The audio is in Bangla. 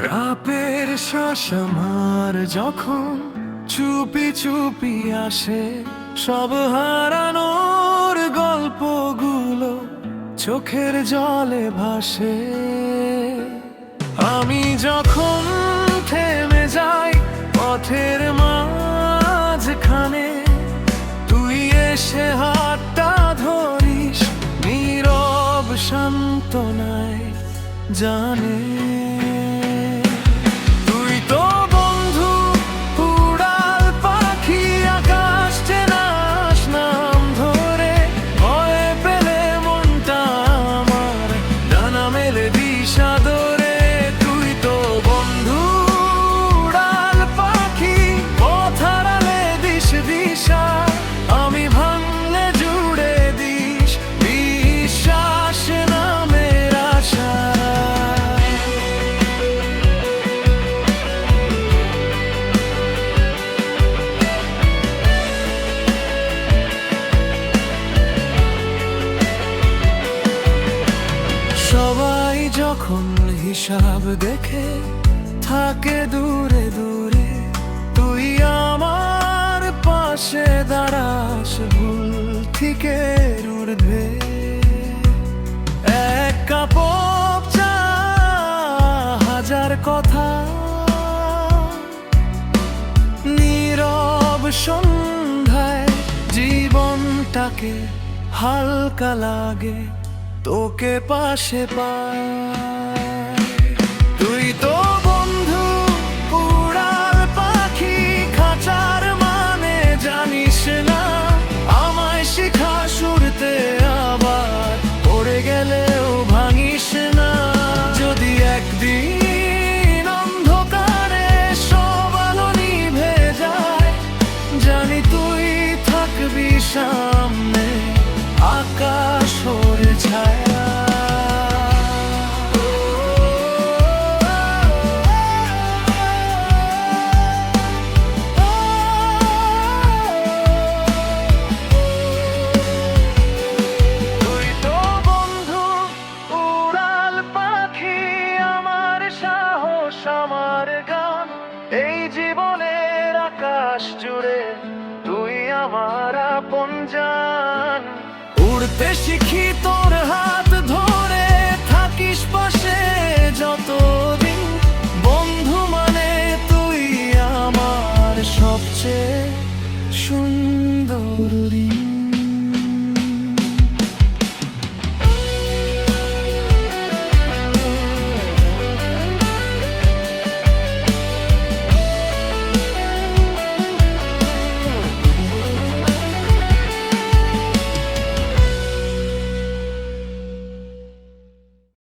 রাতের শ্বাস আমার যখন চুপি চুপি আসে, সব হারানোর গল্পগুলো চোখের জলে ভাসে। আমি যখন থেমে যাই পথের মাঝখানে, তুই এসে হাতটা ধরিস, নীরব সান্ত্বনায় জানে। তুই তো বন্ধু, উড়াল পাখি, আকাশ চেনাস নাম ধরে। ভয় পেলে মনটা আমার ডানা মেলে দিস আদরে। তুই তো বন্ধু, উড়াল পাখি, পথ হারালে দিস দিশা। আমি ভাঙলে জুড়ে দিস বিশ্বাস নামের আশা। সবাই যখন হিসাব দেখে থাকে দূরে দূরে, তুই আমার পাশে দাঁড়াস ভুল থেকে ঊর্ধ্বে। এক কাপ চা, হাজার কথা, নীরব সন্ধ্যায় জীবনটাকে হালকা লাগে তোকে পাশে পায়। তুই তো বন্ধু, উড়াল পাখি, খাঁচার মানে জানিস না। আমায় শিখা শুরুতে আবার পড়ে গেলেও ভাঙিস না। যদি একদিন অন্ধকারে সব আলো নিভে যায়, জানি তুই থাকবি সামনে, আকাশ ওরে ছায়া। তুই তো বন্ধু, উড়াল পাখি, আমার সাহস, আমার গান। এই জীবনের আকাশ জুড়ে তুই আমার আপন জান। উড়তে শিখি তোর হাত ধরে, থাকিস পাশে যতদিন। বন্ধু মানে তুই আমার সবচেয়ে সুন্দর